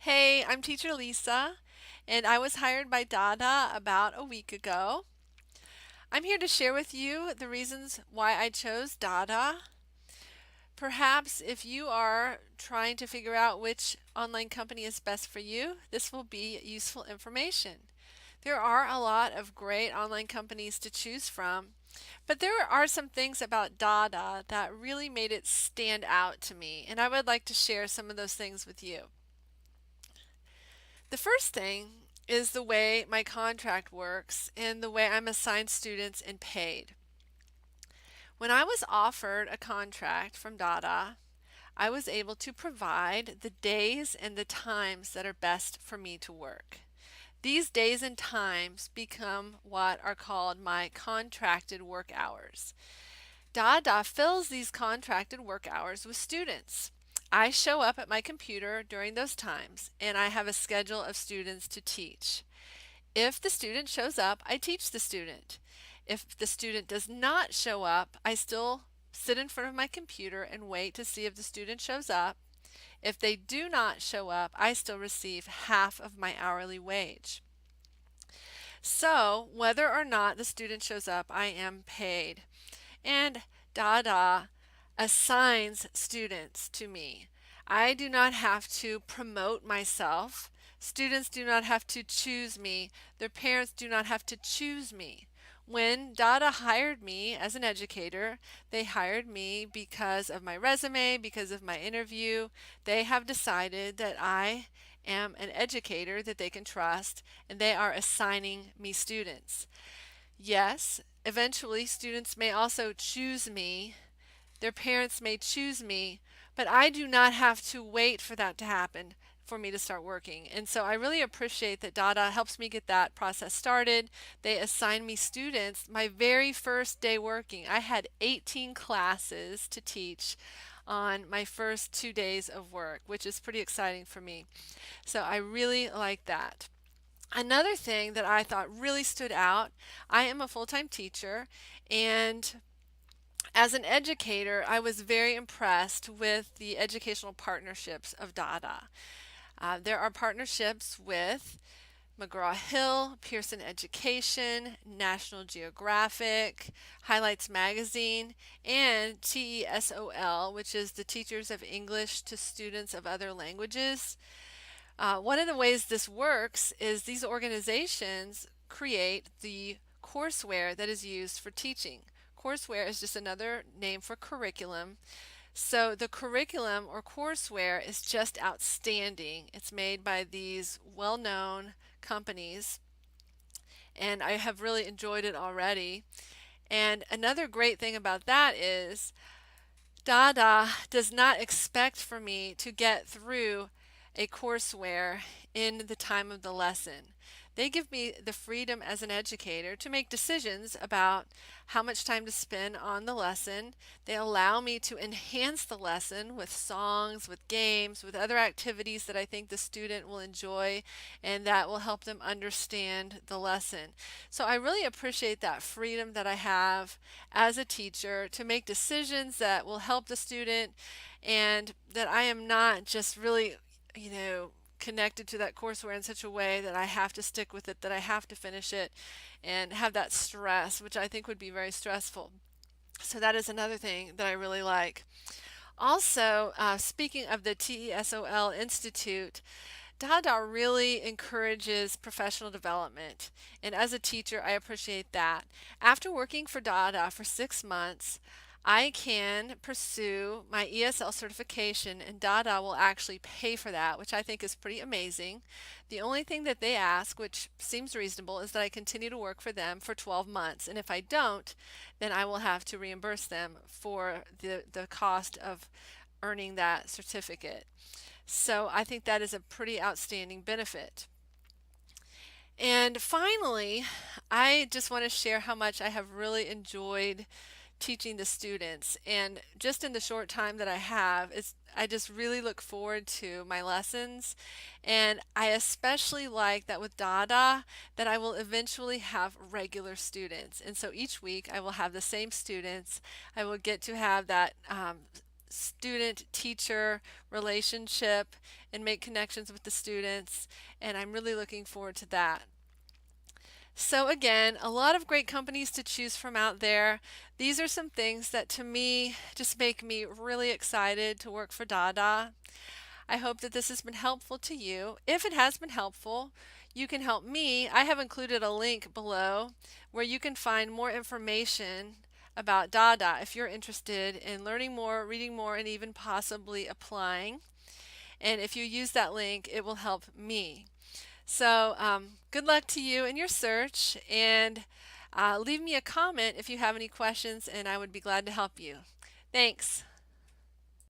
Hey, I'm teacher Lisa, and I was hired by DaDa about a week ago. I'm here to share with you the reasons why I chose DaDa. Perhaps if you are trying to figure out which online company is best for you, this will be useful information. There are a lot of great online companies to choose from, but there are some things about DaDa that really made it stand out to me, and I would like to share some of those things with you. The first thing is the way my contract works and the way I'm assigned students and paid. When I was offered a contract from DaDa, I was able to provide the days and the times that are best for me to work. These days and times become what are called my contracted work hours. DaDa fills these contracted work hours with students. I show up at my computer during those times and I have a schedule of students to teach. If the student shows up, I teach the student. If the student does not show up, I still sit in front of my computer and wait to see if the student shows up. If they do not show up, I still receive half of my hourly wage. So, whether or not the student shows up, I am paid. And DaDa assigns students to me. I do not have to promote myself. Students do not have to choose me. Their parents do not have to choose me. When DaDa hired me as an educator, they hired me because of my resume, because of my interview. They have decided that I am an educator that they can trust, and they are assigning me students. Yes, eventually students may also choose me, their parents may choose me, but I do not have to wait for that to happen for me to start working. And so I really appreciate that DaDa helps me get that process started. They assign me students my very first day working. I had 18 classes to teach on my first 2 days of work, which is pretty exciting for me. So I really like that. Another thing that I thought really stood out, I am a full-time teacher, and as an educator, I was very impressed with the educational partnerships of DaDa. There are partnerships with McGraw-Hill, Pearson Education, National Geographic, Highlights Magazine, and TESOL, which is the Teachers of English to Students of Other Languages. One of the ways this works is these organizations create the courseware that is used for teaching. Courseware is just another name for curriculum. So the curriculum or courseware is just outstanding. It's made by these well-known companies, and I have really enjoyed it already. And another great thing about that is DaDa does not expect for me to get through a courseware in the time of the lesson. They give me the freedom as an educator to make decisions about how much time to spend on the lesson. They allow me to enhance the lesson with songs, with games, with other activities that I think the student will enjoy and that will help them understand the lesson. So I really appreciate that freedom that I have as a teacher to make decisions that will help the student and that I am not just really, connected to that courseware in such a way that I have to stick with it, that I have to finish it, and have that stress, which I think would be very stressful. So that is another thing that I really like. Also, speaking of the TESOL Institute, DaDa really encourages professional development, and as a teacher, I appreciate that. After working for DaDa for 6 months, I can pursue my ESL certification, and DaDa will actually pay for that, which I think is pretty amazing. The only thing that they ask, which seems reasonable, is that I continue to work for them for 12 months, and if I don't, then I will have to reimburse them for the cost of earning that certificate. So I think that is a pretty outstanding benefit. And finally, I just want to share how much I have really enjoyed teaching the students. And just in the short time that I have, I just really look forward to my lessons. And I especially like that with DaDa that I will eventually have regular students. And so each week I will have the same students. I will get to have that student-teacher relationship and make connections with the students, and I'm really looking forward to that. So again, a lot of great companies to choose from out there. These are some things that to me just make me really excited to work for DaDa. I hope that this has been helpful to you. If it has been helpful, you can help me. I have included a link below where you can find more information about DaDa if you're interested in learning more, reading more, and even possibly applying. And if you use that link, it will help me. So good luck to you in your search, and leave me a comment if you have any questions, and I would be glad to help you. Thanks.